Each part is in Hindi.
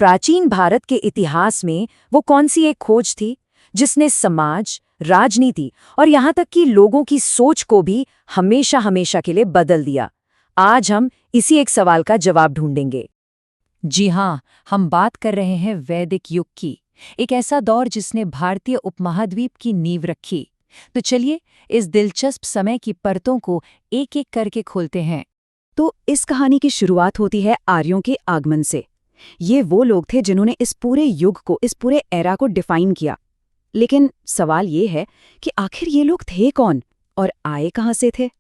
प्राचीन भारत के इतिहास में वो कौन सी एक खोज थी जिसने समाज, राजनीति और यहाँ तक कि लोगों की सोच को भी हमेशा हमेशा के लिए बदल दिया? आज हम इसी एक सवाल का जवाब ढूंढेंगे। जी हाँ, हम बात कर रहे हैं वैदिक युग की, एक ऐसा दौर जिसने भारतीय उपमहाद्वीप की नींव रखी। तो चलिए इस दिलचस्प समय की परतों को एक एक करके खोलते हैं। तो इस कहानी की शुरुआत होती है आर्यों के आगमन से। ये वो लोग थे जिन्होंने इस पूरे युग को, इस पूरे एरा को डिफाइन किया। लेकिन सवाल ये है कि आखिर ये लोग थे कौन और आए कहाँ से थे?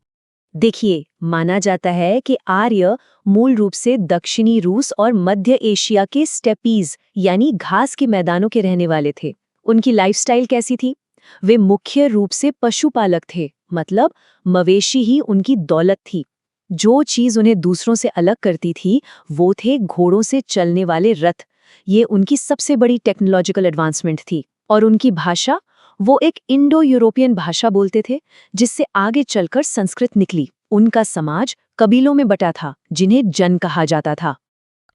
देखिए, माना जाता है कि आर्य मूल रूप से दक्षिणी रूस और मध्य एशिया के स्टेपीज यानी घास के मैदानों के रहने वाले थे। उनकी लाइफस्टाइल कैसी थी? वे मुख्य रूप से पशुपालक थे, मतलब मवेशी ही उनकी दौलत थी। जो चीज उन्हें दूसरों से अलग करती थी वो थे घोड़ों से चलने वाले रथ। ये उनकी सबसे बड़ी टेक्नोलॉजिकल एडवांसमेंट थी। और उनकी भाषा, वो एक इंडो यूरोपियन भाषा बोलते थे जिससे आगे चलकर संस्कृत निकली। उनका समाज कबीलों में बटा था जिन्हें जन कहा जाता था।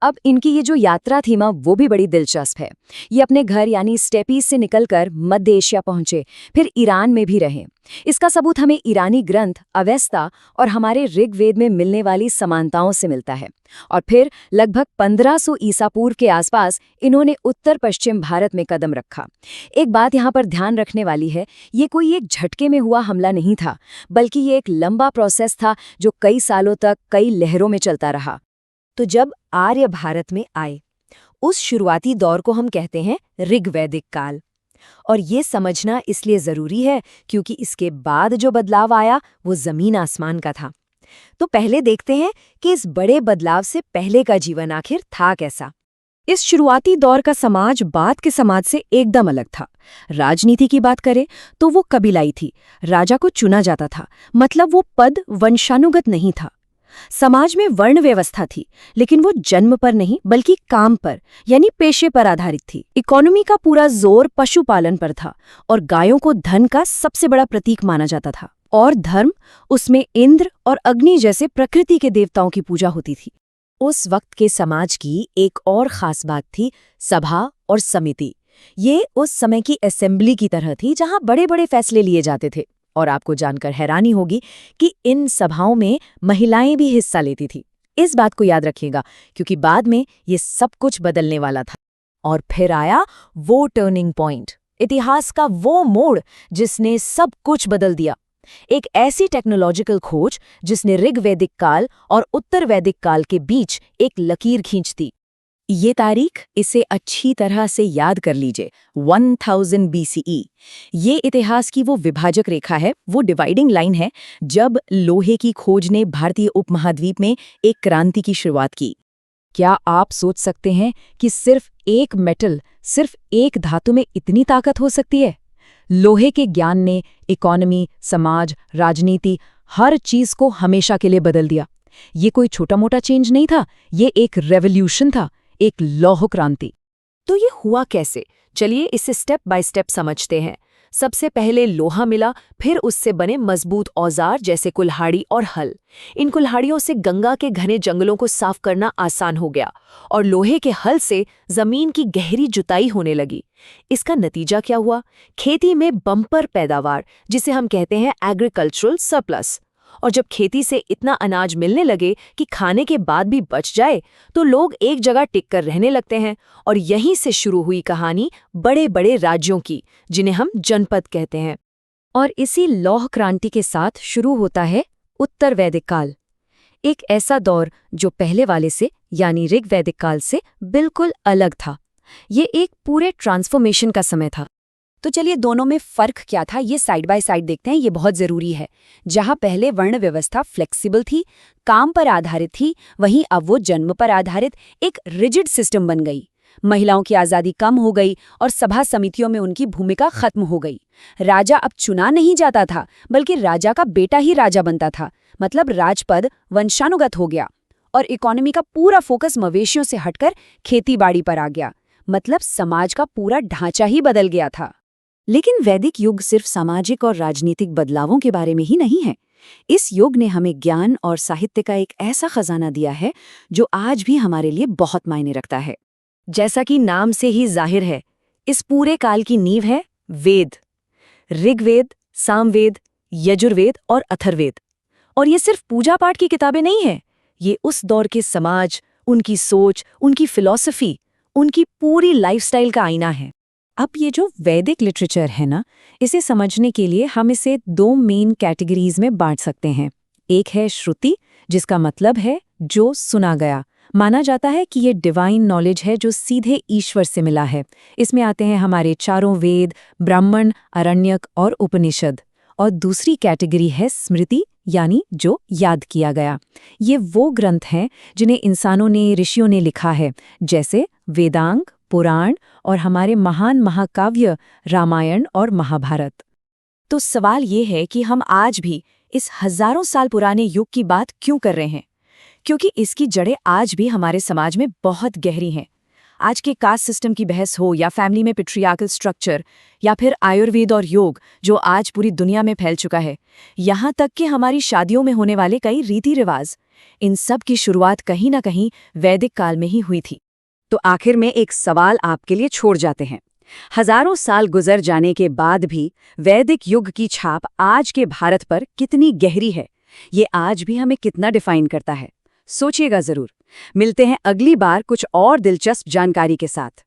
अब इनकी ये जो यात्रा थी माँ, वो भी बड़ी दिलचस्प है। ये अपने घर यानी स्टेपीज से निकलकर मध्य एशिया पहुंचे, फिर ईरान में भी रहे। इसका सबूत हमें ईरानी ग्रंथ अवेस्ता और हमारे ऋग्वेद में मिलने वाली समानताओं से मिलता है। और फिर लगभग 1500 ईसा पूर्व के आसपास इन्होंने उत्तर पश्चिम भारत में कदम रखा। एक बात यहाँ पर ध्यान रखने वाली है, ये कोई एक झटके में हुआ हमला नहीं था, बल्कि ये एक लंबा प्रोसेस था जो कई सालों तक कई लहरों में चलता रहा। तो जब आर्य भारत में आए, उस शुरुआती दौर को हम कहते हैं ऋग्वैदिक काल। और ये समझना इसलिए ज़रूरी है क्योंकि इसके बाद जो बदलाव आया वो ज़मीन आसमान का था। तो पहले देखते हैं कि इस बड़े बदलाव से पहले का जीवन आखिर था कैसा। इस शुरुआती दौर का समाज बाद के समाज से एकदम अलग था। राजनीति की बात करें तो वो कबीलाई थी। राजा को चुना जाता था, मतलब वो पद वंशानुगत नहीं था। समाज में वर्ण व्यवस्था थी, लेकिन वो जन्म पर नहीं बल्कि काम पर यानी पेशे पर आधारित थी। इकोनॉमी का पूरा जोर पशुपालन पर था और गायों को धन का सबसे बड़ा प्रतीक माना जाता था। और धर्म, उसमें इंद्र और अग्नि जैसे प्रकृति के देवताओं की पूजा होती थी। उस वक्त के समाज की एक और खास बात थी सभा और समिति। ये उस समय की असेंबली की तरह थी जहां बड़े बड़े फैसले लिए जाते थे। और आपको जानकर हैरानी होगी कि इन सभाओं में महिलाएं भी हिस्सा लेती थी। इस बात को याद रखिएगा क्योंकि बाद में ये सब कुछ बदलने वाला था। और फिर आया वो टर्निंग पॉइंट, इतिहास का वो मोड़ जिसने सब कुछ बदल दिया। एक ऐसी टेक्नोलॉजिकल खोज जिसने ऋग्वैदिक काल और उत्तर वैदिक काल के बीच एक लकीर खींच दी। ये तारीख, इसे अच्छी तरह से याद कर लीजिए, 1000 BCE। ये इतिहास की वो विभाजक रेखा है, वो डिवाइडिंग लाइन है जब लोहे की खोज ने भारतीय उपमहाद्वीप में एक क्रांति की शुरुआत की। क्या आप सोच सकते हैं कि सिर्फ एक मेटल, सिर्फ एक धातु में इतनी ताकत हो सकती है? लोहे के ज्ञान ने इकोनॉमी, समाज, राजनीति, हर चीज को हमेशा के लिए बदल दिया। ये कोई छोटा मोटा चेंज नहीं था, ये एक रेवोल्यूशन था, एक लौह क्रांति। तो ये हुआ कैसे? चलिए इसे स्टेप बाय स्टेप समझते हैं। सबसे पहले लोहा मिला, फिर उससे बने मजबूत औजार जैसे कुल्हाड़ी और हल। इन कुल्हाड़ियों से गंगा के घने जंगलों को साफ करना आसान हो गया और लोहे के हल से जमीन की गहरी जुताई होने लगी। इसका नतीजा क्या हुआ? खेती में बम्पर पैदावार, जिसे हम कहते हैं एग्रीकल्चरल सरप्लस। और जब खेती से इतना अनाज मिलने लगे कि खाने के बाद भी बच जाए, तो लोग एक जगह टिक कर रहने लगते हैं। और यहीं से शुरू हुई कहानी बड़े बड़े राज्यों की, जिन्हें हम जनपद कहते हैं। और इसी लौह क्रांति के साथ शुरू होता है उत्तर वैदिक काल, एक ऐसा दौर जो पहले वाले से यानी ऋग्वैदिक काल से बिल्कुल अलग था। ये एक पूरे ट्रांसफॉर्मेशन का समय था। तो चलिए दोनों में फर्क क्या था ये साइड बाय साइड देखते हैं, ये बहुत जरूरी है। जहां पहले वर्ण व्यवस्था फ्लेक्सिबल थी, काम पर आधारित थी, वहीं अब वो जन्म पर आधारित एक रिजिड सिस्टम बन गई। महिलाओं की आज़ादी कम हो गई और सभा समितियों में उनकी भूमिका खत्म हो गई। राजा अब चुना नहीं जाता था, बल्कि राजा का बेटा ही राजा बनता था, मतलब राजपद वंशानुगत हो गया। और इकोनॉमी का पूरा फोकस मवेशियों से हटकर खेती-बाड़ी पर आ गया, मतलब समाज का पूरा ढांचा ही बदल गया था। लेकिन वैदिक युग सिर्फ सामाजिक और राजनीतिक बदलावों के बारे में ही नहीं है। इस युग ने हमें ज्ञान और साहित्य का एक ऐसा खजाना दिया है जो आज भी हमारे लिए बहुत मायने रखता है। जैसा कि नाम से ही जाहिर है, इस पूरे काल की नींव है वेद, ऋग्वेद, सामवेद, यजुर्वेद और अथर्ववेद। और ये सिर्फ पूजा पाठ की किताबें नहीं हैं, ये उस दौर के समाज, उनकी सोच, उनकी फिलॉसफी, उनकी पूरी लाइफस्टाइल का आईना है। अब ये जो वैदिक लिटरेचर है ना, इसे समझने के लिए हम इसे दो मेन कैटेगरीज में बांट सकते हैं। एक है श्रुति, जिसका मतलब है जो सुना गया। माना जाता है कि ये डिवाइन नॉलेज है जो सीधे ईश्वर से मिला है। इसमें आते हैं हमारे चारों वेद, ब्राह्मण, आरण्यक और उपनिषद। और दूसरी कैटेगरी है स्मृति, यानी जो याद किया गया। ये वो ग्रंथ हैं जिन्हें इंसानों ने, ऋषियों ने लिखा है, जैसे वेदांग, पुराण और हमारे महान महाकाव्य रामायण और महाभारत। तो सवाल ये है कि हम आज भी इस हजारों साल पुराने युग की बात क्यों कर रहे हैं? क्योंकि इसकी जड़ें आज भी हमारे समाज में बहुत गहरी हैं। आज के कास्ट सिस्टम की बहस हो, या फैमिली में पेट्रियार्कल स्ट्रक्चर, या फिर आयुर्वेद और योग जो आज पूरी दुनिया में फैल चुका है, यहाँ तक कि हमारी शादियों में होने वाले कई रीति रिवाज, इन सब की शुरुआत कहीं ना कहीं वैदिक काल में ही हुई थी। तो आखिर में एक सवाल आपके लिए छोड़ जाते हैं। हजारों साल गुजर जाने के बाद भी वैदिक युग की छाप आज के भारत पर कितनी गहरी है, ये आज भी हमें कितना डिफाइन करता है? सोचिएगा जरूर। मिलते हैं अगली बार कुछ और दिलचस्प जानकारी के साथ।